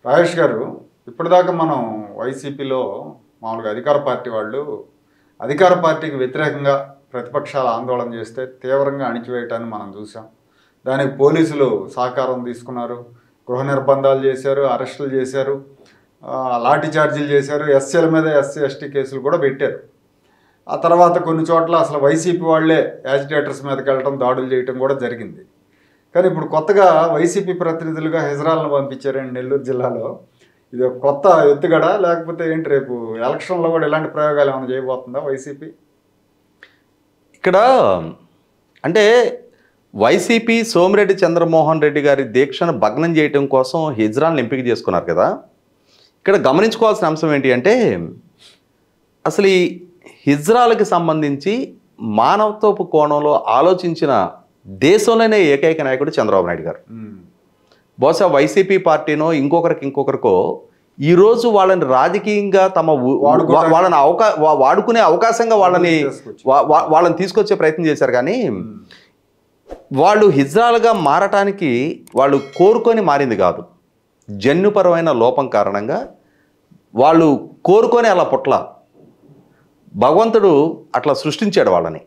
రాజేష్ గారు, ఇప్పటిదాకా మనం వైసీపీలో మామూలుగా అధికార పార్టీ వాళ్ళు అధికార పార్టీకి వ్యతిరేకంగా ప్రతిపక్షాలు ఆందోళన చేస్తే తీవ్రంగా అణిచివేయటాన్ని మనం చూసాం. దానికి పోలీసులు సహకారం తీసుకున్నారు, గృహ నిర్బంధాలు చేశారు, అరెస్టులు చేశారు, లాఠీ చార్జీలు చేశారు, ఎస్సీల మీద ఎస్సీ ఎస్టీ కేసులు కూడా పెట్టారు. ఆ తర్వాత కొన్ని చోట్ల అసలు వైసీపీ వాళ్ళే యాజిటేటర్స్ మీదకి వెళ్ళడం, దాడులు చేయటం కూడా జరిగింది. కానీ ఇప్పుడు కొత్తగా వైసీపీ ప్రతినిధులుగా హిజ్రాలను పంపించారండి నెల్లూరు జిల్లాలో. ఇది ఒక కొత్త ఎత్తుగడ, లేకపోతే ఏంటి రేపు ఎలక్షన్లో కూడా ఇలాంటి ప్రయోగాలు ఏమైనా చేయబోతుందా వైసీపీ? ఇక్కడ అంటే వైసీపీ సోమిరెడ్డి చంద్రమోహన్ రెడ్డి గారి దీక్షను భగ్నం చేయటం కోసం హిజ్రాలను ఎంపిక చేసుకున్నారు కదా. ఇక్కడ గమనించుకోవాల్సిన అంశం ఏంటి అంటే, అసలు ఈ హిజ్రాలకి సంబంధించి మానవత్వపు కోణంలో ఆలోచించిన దేశంలోనే ఏకైక నాయకుడు చంద్రబాబు నాయుడు గారు. బహుశా వైసీపీ పార్టీనో ఇంకొకరికో ఈరోజు వాళ్ళని రాజకీయంగా తమ వాళ్ళని వాడుకునే అవకాశంగా వాళ్ళని తీసుకొచ్చే ప్రయత్నం చేశారు. కానీ వాళ్ళు హిజ్రాలుగా మారటానికి వాళ్ళు కోరుకొని మారింది కాదు. జన్యుపరమైన లోపం కారణంగా వాళ్ళు కోరుకొని అలా పుట్ల భగవంతుడు అట్లా సృష్టించాడు వాళ్ళని.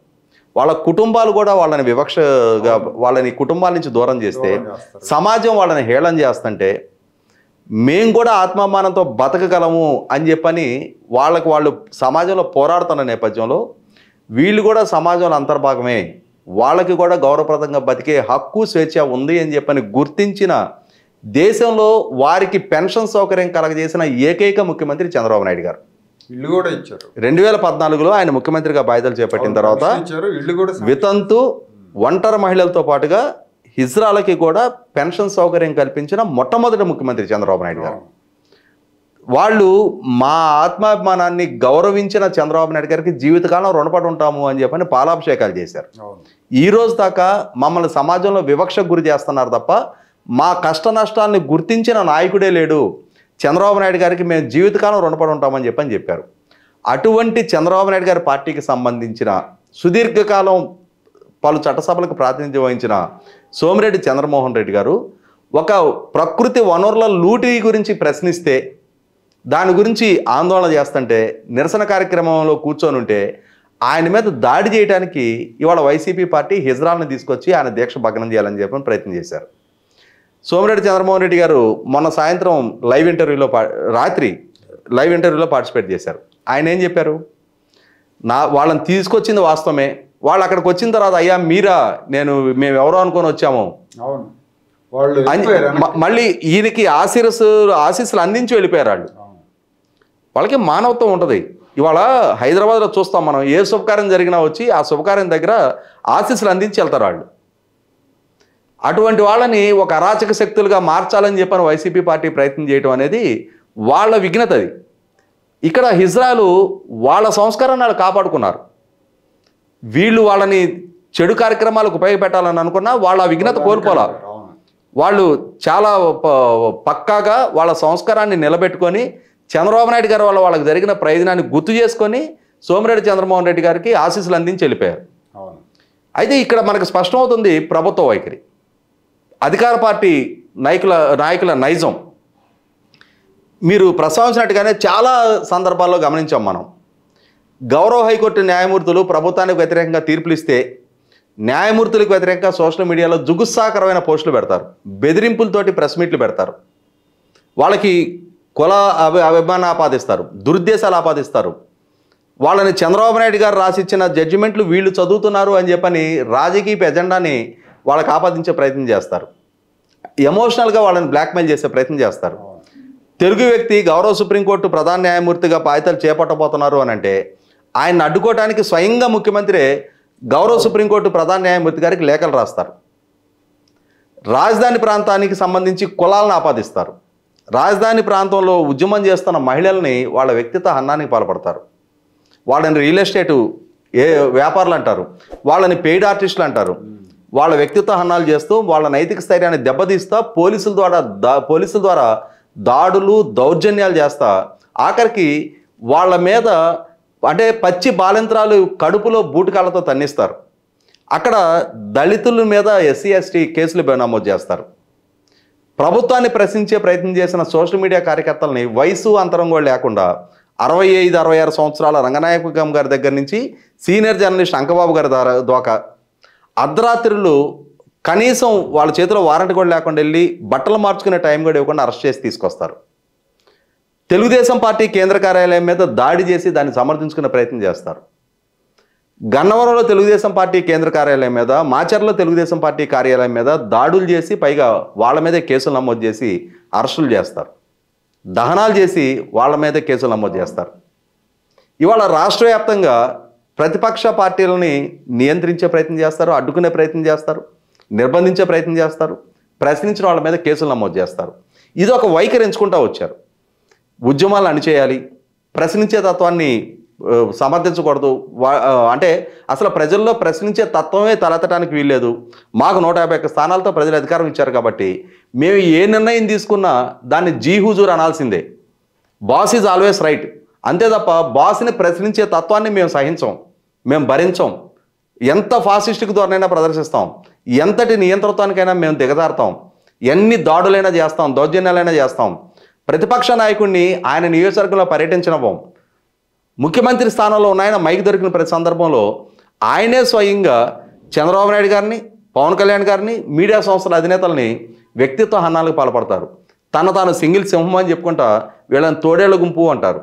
వాళ్ళ కుటుంబాలు కూడా వాళ్ళని వివక్షగా వాళ్ళని కుటుంబాల నుంచి దూరం చేస్తే, సమాజం వాళ్ళని హేళన చేస్తుంటే, మేము కూడా ఆత్మాభిమానంతో బతకగలము అని చెప్పని వాళ్ళు సమాజంలో పోరాడుతున్న నేపథ్యంలో వీళ్ళు కూడా సమాజంలో అంతర్భాగమే, వాళ్ళకి కూడా గౌరవప్రదంగా బతికే హక్కు స్వేచ్ఛ ఉంది అని చెప్పని గుర్తించిన దేశంలో వారికి పెన్షన్ సౌకర్యం కలగజేసిన ఏకైక ముఖ్యమంత్రి చంద్రబాబు నాయుడు గారు. ఇల్లు కూడా ఇచ్చారు. 2014లో ఆయన ముఖ్యమంత్రిగా బాధ్యతలు చేపట్టిన తర్వాత వితంతు ఒంటరి మహిళలతో పాటుగా హిజ్రాలకి కూడా పెన్షన్ సౌకర్యం కల్పించిన మొట్టమొదటి ముఖ్యమంత్రి చంద్రబాబు నాయుడు గారు. వాళ్ళు మా ఆత్మాభిమానాన్ని గౌరవించిన చంద్రబాబు నాయుడు గారికి జీవితకాలం రుణపడి ఉంటాము అని చెప్పని పాలాభిషేకాలు చేశారు. ఈ రోజు దాకా మమ్మల్ని సమాజంలో వివక్షకు గురి చేస్తున్నారు తప్ప మా కష్ట నష్టాన్ని గుర్తించిన నాయకుడే లేడు, చంద్రబాబు నాయుడు గారికి మేము జీవితకాలం రుణపడి ఉంటామని చెప్పారు. అటువంటి చంద్రబాబు నాయుడు గారి పార్టీకి సంబంధించిన సుదీర్ఘకాలం పలు చట్టసభలకు ప్రాతినిధ్యం వహించిన సోమిరెడ్డి చంద్రమోహన్ రెడ్డి గారు ఒక ప్రకృతి వనరుల లూటీ గురించి ప్రశ్నిస్తే, దాని గురించి ఆందోళన చేస్తుంటే, నిరసన కార్యక్రమంలో కూర్చొని ఉంటే ఆయన మీద దాడి చేయడానికి ఇవాళ వైసీపీ పార్టీ హిజ్రాల్ని తీసుకొచ్చి ఆయన దీక్ష భగ్నం చేయాలని చెప్పని ప్రయత్నం చేశారు. సోమిరెడ్డి చంద్రమోహన్ రెడ్డి గారు మొన్న సాయంత్రం రాత్రి లైవ్ ఇంటర్వ్యూలో పార్టిసిపేట్ చేశారు. ఆయన ఏం చెప్పారు? వాళ్ళని తీసుకొచ్చింది వాస్తవమే, వాళ్ళు అక్కడికి వచ్చిన తర్వాత అయ్యా మీరా మేము ఎవరో అనుకొని వచ్చాము మళ్ళీ ఈయనకి ఆశీస్సులు అందించి వెళ్ళిపోయారు వాళ్ళు. వాళ్ళకి మానవత్వం ఉంటుంది. ఇవాళ హైదరాబాద్లో చూస్తాం మనం, ఏ శుభకార్యం జరిగినా వచ్చి ఆ శుభకార్యం దగ్గర ఆశీస్సులు అందించి వెళ్తారు వాళ్ళు. అటువంటి వాళ్ళని ఒక అరాచక శక్తులుగా మార్చాలని చెప్పని వైసీపీ పార్టీ ప్రయత్నం చేయడం అనేది వాళ్ళ విఘ్నత. అది ఇక్కడ హిజ్రాలు వాళ్ళ సంస్కారాన్ని వాళ్ళు కాపాడుకున్నారు. వీళ్ళు వాళ్ళని చెడు కార్యక్రమాలకు ఉపయోగపెట్టాలని అనుకున్నా వాళ్ళ విఘ్నత కోల్పోలా. వాళ్ళు చాలా పక్కాగా వాళ్ళ సంస్కారాన్ని నిలబెట్టుకొని చంద్రబాబు నాయుడు గారు వల్ల వాళ్ళకి జరిగిన ప్రయోజనాన్ని గుర్తు చేసుకొని సోమిరెడ్డి చంద్రమోహన్ రెడ్డి గారికి ఆశీస్సులు అందించి వెళ్ళిపోయారు. అయితే ఇక్కడ మనకు స్పష్టమవుతుంది ప్రభుత్వ వైఖరి, అధికార పార్టీ నాయకుల నైజం. మీరు ప్రస్తావించినట్టుగానే చాలా సందర్భాల్లో గమనించాం మనం. గౌరవ హైకోర్టు న్యాయమూర్తులు ప్రభుత్వానికి వ్యతిరేకంగా తీర్పులు ఇస్తే న్యాయమూర్తులకు వ్యతిరేకంగా సోషల్ మీడియాలో జుగుత్సాకరమైన పోస్టులు పెడతారు, బెదిరింపులతోటి ప్రెస్ మీట్లు పెడతారు, వాళ్ళకి కుల అభిమానం ఆపాదిస్తారు, దురుద్దేశాలు ఆపాదిస్తారు. వాళ్ళని చంద్రబాబు నాయుడు గారు రాసిచ్చిన జడ్జిమెంట్లు వీళ్ళు చదువుతున్నారు అని చెప్పని రాజకీయ ఎజెండాని వాళ్ళకి ఆపాదించే ప్రయత్నం చేస్తారు, ఎమోషనల్గా వాళ్ళని బ్లాక్మెయిల్ చేసే ప్రయత్నం చేస్తారు. తెలుగు వ్యక్తి గౌరవ సుప్రీంకోర్టు ప్రధాన న్యాయమూర్తిగా బాధ్యతలు చేపట్టబోతున్నారు అని అంటే ఆయన్ని అడ్డుకోవడానికి స్వయంగా ముఖ్యమంత్రి గౌరవ సుప్రీంకోర్టు ప్రధాన న్యాయమూర్తి గారికి లేఖలు రాస్తారు. రాజధాని ప్రాంతానికి సంబంధించి కులాలను ఆపాదిస్తారు. రాజధాని ప్రాంతంలో ఉద్యమం చేస్తున్న మహిళల్ని వాళ్ళ వ్యక్తిత్వ హన్నానికి పాల్పడతారు. వాళ్ళని రియల్ ఎస్టేటు వ్యాపారులు అంటారు, వాళ్ళని పెయిడ్ ఆర్టిస్టులు అంటారు. వాళ్ళ వ్యక్తిత్వ హన్నాలు చేస్తూ వాళ్ళ నైతిక స్థైర్యాన్ని దెబ్బతీస్తా పోలీసుల ద్వారా దాడులు దౌర్జన్యాలు చేస్తా ఆఖరికి వాళ్ళ మీద అంటే పచ్చి బాలింత్రాలు కడుపులో బూటకాలతో తన్నిస్తారు. అక్కడ దళితుల మీద ఎస్సీ ఎస్టీ కేసులు నమోదు చేస్తారు. ప్రభుత్వాన్ని ప్రశ్నించే ప్రయత్నం చేసిన సోషల్ మీడియా కార్యకర్తలని వయసు అంతరం కూడా లేకుండా 65-66 సంవత్సరాల రంగనాయకం గారి దగ్గర నుంచి సీనియర్ జర్నలిస్ట్ అంకబాబు గారి దోకా అర్ధరాత్రులు కనీసం వాళ్ళ చేతిలో వారంట్ కూడా లేకుండా వెళ్ళి బట్టలు మార్చుకునే టైం కూడా ఇవ్వకుండా అరెస్ట్ చేసి తీసుకొస్తారు. తెలుగుదేశం పార్టీ కేంద్ర కార్యాలయం మీద దాడి చేసి దాన్ని సమర్థించుకునే ప్రయత్నం చేస్తారు. గన్నవరంలో తెలుగుదేశం పార్టీ కేంద్ర కార్యాలయం మీద, మాచర్లో తెలుగుదేశం పార్టీ కార్యాలయం మీద దాడులు చేసి పైగా వాళ్ళ మీదే కేసులు నమోదు చేసి అరెస్టులు చేస్తారు. దహనాలు చేసి వాళ్ళ మీదే కేసులు నమోదు చేస్తారు. ఇవాళ రాష్ట్ర వ్యాప్తంగా ప్రతిపక్ష పార్టీలని నియంత్రించే ప్రయత్నం చేస్తారు, అడ్డుకునే ప్రయత్నం చేస్తారు, నిర్బంధించే ప్రయత్నం చేస్తారు, ప్రశ్నించిన వాళ్ళ మీద కేసులు నమోదు చేస్తారు. ఇది ఒక వైఖరి ఎంచుకుంటూ వచ్చారు. ఉద్యమాలు అణిచేయాలి, ప్రశ్నించే తత్వాన్ని సమర్థించకూడదు, అంటే అసలు ప్రజల్లో ప్రశ్నించే తత్వమే తలెత్తడానికి వీల్లేదు. మాకు 151 స్థానాలతో ప్రజలు అధికారం ఇచ్చారు కాబట్టి మేము ఏ నిర్ణయం తీసుకున్నా దాన్ని జీ హుజూర్ అనాల్సిందే. Boss is always right. అంతే తప్ప బాస్ని ప్రశ్నించే తత్వాన్ని మేము సహించం, మేము భరించం. ఎంత ఫాసిస్టిక్ ధోరణైనా ప్రదర్శిస్తాం, ఎంతటి నియంత్రణానికైనా మేము దిగజారుతాం, ఎన్ని దాడులైనా చేస్తాం, దౌర్జన్యాలైనా చేస్తాం. ప్రతిపక్ష నాయకుడిని ఆయన నియోజకవర్గంలో పర్యటించనివ్వం. ముఖ్యమంత్రి స్థానంలో ఉన్నాయన మైక్ దొరికిన ప్రతి సందర్భంలో ఆయనే స్వయంగా చంద్రబాబు నాయుడు గారిని, పవన్ కళ్యాణ్ గారిని, మీడియా సంస్థల అధినేతల్ని వ్యక్తిత్వ హననాలకు పాల్పడతారు. తాను సింగిల్ సింహం అని చెప్పుకుంటా వీళ్ళని తోడేళ్ల గుంపు అంటారు.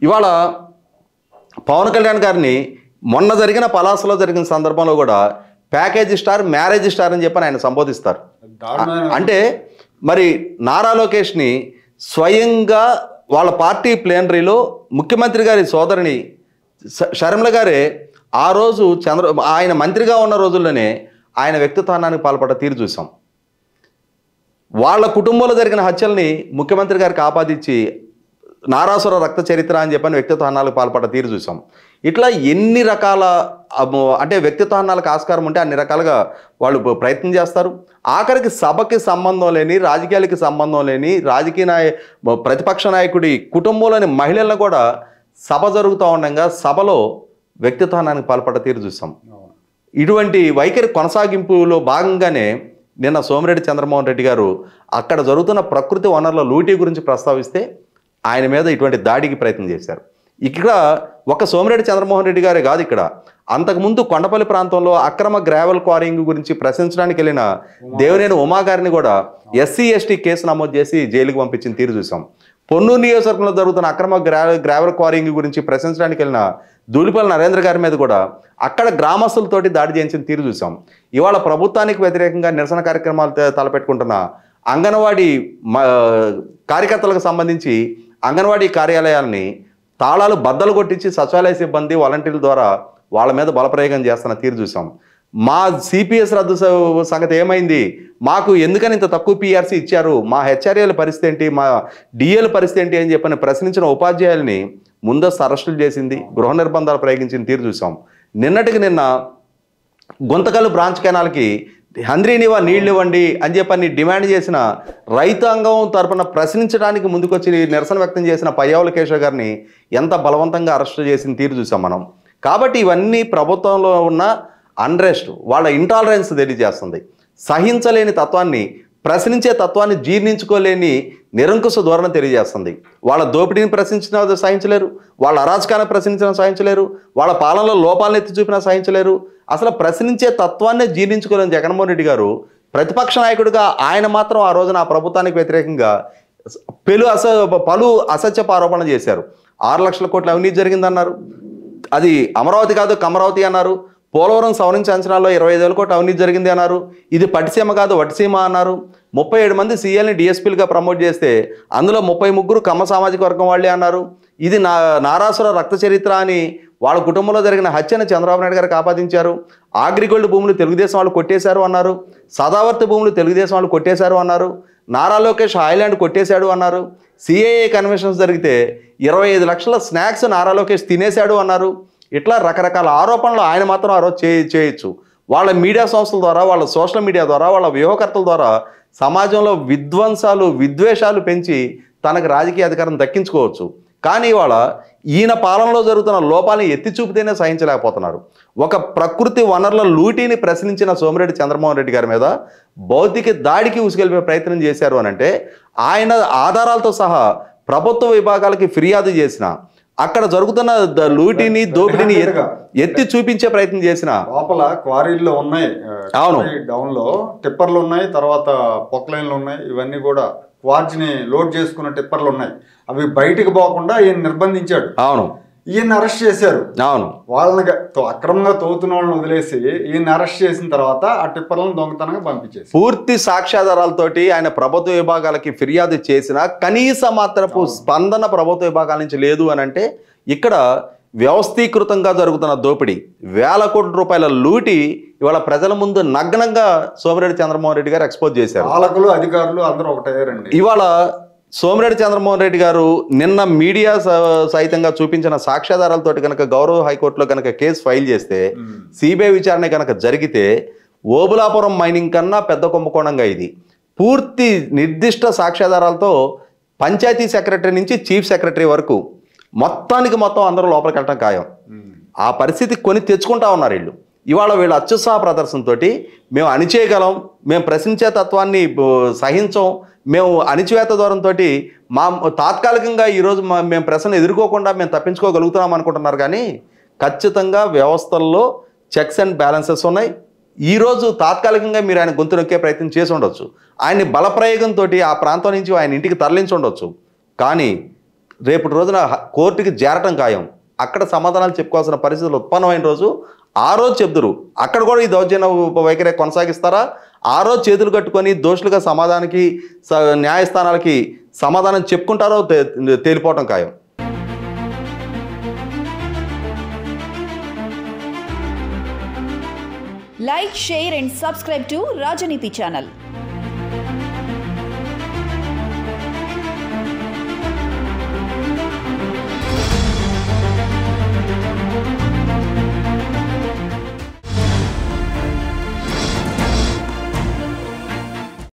ఇవాళ పవన్ కళ్యాణ్ గారిని మొన్న జరిగిన పలాసలో జరిగిన సందర్భంలో కూడా ప్యాకేజీ స్టార్, మ్యారేజ్ స్టార్ అని చెప్పని ఆయన సంబోధిస్తారు. అంటే మరి నారా లోకేష్ని స్వయంగా వాళ్ళ పార్టీ ప్లేనరీలో ముఖ్యమంత్రి గారి సోదరిని షర్మిల గారే ఆ రోజు ఆయన మంత్రిగా ఉన్న రోజుల్లోనే ఆయన వ్యక్తిత్వానికి పాల్పడ్డ తీరు చూసాం. వాళ్ళ కుటుంబంలో జరిగిన హత్యల్ని ముఖ్యమంత్రి గారికి ఆపాదించి నారాసుర రక్త చరిత్ర అని చెప్పని వ్యక్తిత్వాలకు పాల్పడ్డ తీరు చూసాం. ఇట్లా ఎన్ని రకాల అంటే వ్యక్తిత్వాలకు ఆస్కారం ఉంటే అన్ని రకాలుగా వాళ్ళు ప్రయత్నం చేస్తారు. ఆఖరికి సభకి సంబంధం లేని, రాజకీయాలకి సంబంధం లేని ప్రతిపక్ష నాయకుడి కుటుంబంలోని మహిళలను కూడా సభ జరుగుతూ ఉండగా సభలో వ్యక్తిత్వానికి పాల్పడ్డ తీరు చూసాం. ఇటువంటి వైఖరి కొనసాగింపులో భాగంగానే నిన్న సోమిరెడ్డి చంద్రమోహన్ రెడ్డి గారు అక్కడ జరుగుతున్న ప్రకృతి వనరుల లూటీ గురించి ప్రస్తావిస్తే ఆయన మీద ఇటువంటి దాడికి ప్రయత్నం చేశారు. ఇక్కడ ఒక సోమిరెడ్డి చంద్రమోహన్ రెడ్డి గారే కాదు, ఇక్కడ అంతకుముందు కొండపల్లి ప్రాంతంలో అక్రమ గ్రావెల్ క్వారింగ్ గురించి ప్రశ్నించడానికి వెళ్ళిన దేవినేని ఉమా గారిని కూడా SC/ST కేసు నమోదు చేసి జైలుకి పంపించిన తీరు చూసాం. పొన్నూరు నియోజకవర్గంలో జరుగుతున్న అక్రమ గ్రావెల్ క్వారింగ్ గురించి ప్రశ్నించడానికి వెళ్ళిన ధూళిపల్లి నరేంద్ర గారి మీద కూడా అక్కడ గ్రామస్తులతోటి దాడి చేయించిన తీరు చూసాం. ఇవాళ ప్రభుత్వానికి వ్యతిరేకంగా నిరసన కార్యక్రమాలు తలపెట్టుకుంటున్న అంగన్వాడీ కార్యకర్తలకు సంబంధించి అంగన్వాడీ కార్యాలయాలని తాళాలు బద్దలు కొట్టించి సచివాలయ సిబ్బంది, వాలంటీర్ల ద్వారా వాళ్ళ మీద బలప్రయోగం చేస్తున్న తీరు చూసాం. మా CPS రద్దు సంగతి ఏమైంది, మాకు ఎందుకని ఇంత తక్కువ PRC ఇచ్చారు, మా HRAల పరిస్థితి ఏంటి, మా DAల పరిస్థితి ఏంటి అని చెప్పని ప్రశ్నించిన ఉపాధ్యాయుల్ని ముందస్తు అరెస్టులు చేసింది, గృహ నిర్బంధాలు ప్రయోగించిన తీరు చూసాం. నిన్నటికి నిన్న గుంతకల్లు బ్రాంచ్ కెనాల్కి హంద్రీనివా నీళ్లు ఇవ్వండి అని చెప్పని డిమాండ్ చేసిన రైతాంగం తరపున ప్రశ్నించడానికి ముందుకొచ్చి నిరసన వ్యక్తం చేసిన పయ్యావుల కేశవ్ గారిని ఎంత బలవంతంగా అరెస్టు చేసిన తీరు చూసాం మనం. కాబట్టి ఇవన్నీ ప్రభుత్వంలో ఉన్న అన్రెస్ట్, వాళ్ళ ఇంటాలరెన్స్ తెలియజేస్తుంది. సహించలేని తత్వాన్ని, ప్రశ్నించే తత్వాన్ని జీర్ణించుకోలేని నిరంకుశ ధోరణి తెలియజేస్తుంది. వాళ్ళ దోపిడీని ప్రశ్నించినా సహించలేరు, వాళ్ళ అరాచకాన్ని ప్రశ్నించినా సహించలేరు, వాళ్ళ పాలనలో లోపాలను ఎత్తి చూపినా సహించలేరు. అసలు ప్రశ్నించే తత్వాన్నే జీర్ణించుకోలేని జగన్మోహన్ రెడ్డి గారు ప్రతిపక్ష నాయకుడిగా ఆయన మాత్రం ఆ రోజున ఆ ప్రభుత్వానికి వ్యతిరేకంగా పలు అసత్యపు ఆరోపణలు చేశారు. 6 లక్షల కోట్ల అవినీతి జరిగిందన్నారు, అది అమరావతి కాదు కమరావతి అన్నారు. పోలవరం సవరించి అంచనాల్లో 25,000 కోట్ల అవినీతి జరిగింది అన్నారు. ఇది పట్టిసీమ కాదు వట్టిసీమ అన్నారు. 37 మంది CLని DSPలుగా ప్రమోట్ చేస్తే అందులో 33 కమ్మ సామాజిక వర్గం వాళ్ళే అన్నారు. ఇది నారాసుర రక్త చరిత్ర అని వాళ్ళ కుటుంబంలో జరిగిన హత్యను చంద్రబాబు నాయుడు గారికి ఆపాదించారు. అగ్రిగోల్డ్ భూములు తెలుగుదేశం వాళ్ళు కొట్టేశారు అన్నారు. సదావర్తి భూములు తెలుగుదేశం వాళ్ళు కొట్టేశారు అన్నారు. నారా లోకేష్ హాయిలాండ్ కొట్టేశాడు అన్నారు. CAA కన్వెన్షన్స్ జరిగితే 25 లక్షల స్నాక్స్ నారా లోకేష్ తినేశాడు అన్నారు. ఇట్లా రకరకాల ఆరోపణలు ఆయన మాత్రం ఆ రోజు చేయొచ్చు. వాళ్ళ మీడియా సంస్థల ద్వారా, వాళ్ళ సోషల్ మీడియా ద్వారా, వాళ్ళ వ్యూహకర్తల ద్వారా సమాజంలో విద్వేషాలు పెంచి తనకు రాజకీయ అధికారం దక్కించుకోవచ్చు. కానీ ఇవాళ ఈయన పాలనలో జరుగుతున్న లోపాలను ఎత్తి చూపితేనే సహించలేకపోతున్నారు. ఒక ప్రకృతి వనరుల లూటీని ప్రశ్నించిన సోమిరెడ్డి చంద్రమోహన్ రెడ్డి గారి మీద భౌతిక దాడికి ఉసుకెళ్ళిపోయే ప్రయత్నం చేశారు అని అంటే ఆయన ఆధారాలతో సహా ప్రభుత్వ విభాగాలకి ఫిర్యాదు చేసిన, అక్కడ జరుగుతున్న లూటీని దోపిడీని ఎత్తి చూపించే ప్రయత్నం చేసిన, లోపల క్వారీల్లో ఉన్నాయి, అవును, డౌన్ లో టిప్పర్లు ఉన్నాయి, తర్వాత పొక్లైన్లు ఉన్నాయి, ఇవన్నీ కూడా క్వార్జ్ని లోడ్ చేసుకున్న టిప్పర్లు ఉన్నాయి. అవి బయటికి పోకుండా ఈయన నిర్బంధించాడు. అవును, ఈయన అరెస్ట్ చేశారు. అవును, వాళ్ళని అక్రమంగా తోతున్న వాళ్ళని వదిలేసి ఈయన అరెస్ట్ చేసిన తర్వాత ఆ టిప్పర్లను దొంగతనంగా పంపించేసి పూర్తి సాక్ష్యాధారాలతోటి ఆయన ప్రభుత్వ విభాగాలకి ఫిర్యాదు చేసిన కనీస మాత్రపు స్పందన ప్రభుత్వ విభాగాల నుంచి లేదు అని అంటే ఇక్కడ వ్యవస్థీకృతంగా జరుగుతున్న దోపిడీ, వేల కోట్ల రూపాయల లూటి ఇవాళ ప్రజల ముందు నగ్నంగా సోమిరెడ్డి చంద్రమోహన్ రెడ్డి గారు ఎక్స్పోజ్ చేశారు. పాలకులు అధికారులు అందరూ ఒకటయ్యారండి. ఇవాళ సోమిరెడ్డి చంద్రమోహన్ రెడ్డి గారు నిన్న మీడియా సహితంగా చూపించిన సాక్ష్యాధారాలతోటి కనుక గౌరవ హైకోర్టులో కనుక కేసు ఫైల్ చేస్తే, సిబిఐ విచారణ కనుక జరిగితే ఓబులాపురం మైనింగ్ కన్నా పెద్ద కుంభకోణంగా ఇది పూర్తి నిర్దిష్ట సాక్ష్యాధారాలతో పంచాయతీ సెక్రటరీ నుంచి చీఫ్ సెక్రటరీ వరకు మొత్తానికి మొత్తం అందరూ లోపలికి వెళ్ళటం ఖాయం. ఆ పరిస్థితి కొని తెచ్చుకుంటా ఉన్నారు వీళ్ళు. ఇవాళ వీళ్ళ అత్యుత్సాహ ప్రదర్శనతో మేము అణిచేయగలం, మేము ప్రశ్నించే తత్వాన్ని సహించం, మేము అణిచివేత దూరంతో మా తాత్కాలికంగా ఈరోజు మేము ప్రశ్న ఎదుర్కోకుండా మేము తప్పించుకోగలుగుతున్నాం అనుకుంటున్నారు. కానీ ఖచ్చితంగా వ్యవస్థల్లో చెక్స్ అండ్ బ్యాలెన్సెస్ ఉన్నాయి. ఈరోజు తాత్కాలికంగా మీరు ఆయన గొంతు నొక్కే ప్రయత్నం చేసి ఉండొచ్చు, ఆయన్ని బలప్రయోగంతో ఆ ప్రాంతం నుంచి ఆయన ఇంటికి తరలించి ఉండొచ్చు. కానీ రేపటి రోజున కోర్టుకి చేరటం ఖాయం. అక్కడ సమాధానాలు చెప్పుకోవాల్సిన పరిస్థితులు ఉత్పన్నమైన రోజు ఆ రోజు చెప్తురు. అక్కడ కూడా ఈ దౌర్జన్య వైఖరి కొనసాగిస్తారా? ఆ రోజు చేతులు కట్టుకొని దోషులుగా సమాధానానికి న్యాయస్థానాలకి సమాధానం చెప్పుకుంటారో తేలిపోవటం ఖాయం. Like, share and subscribe to Rajaniti channel.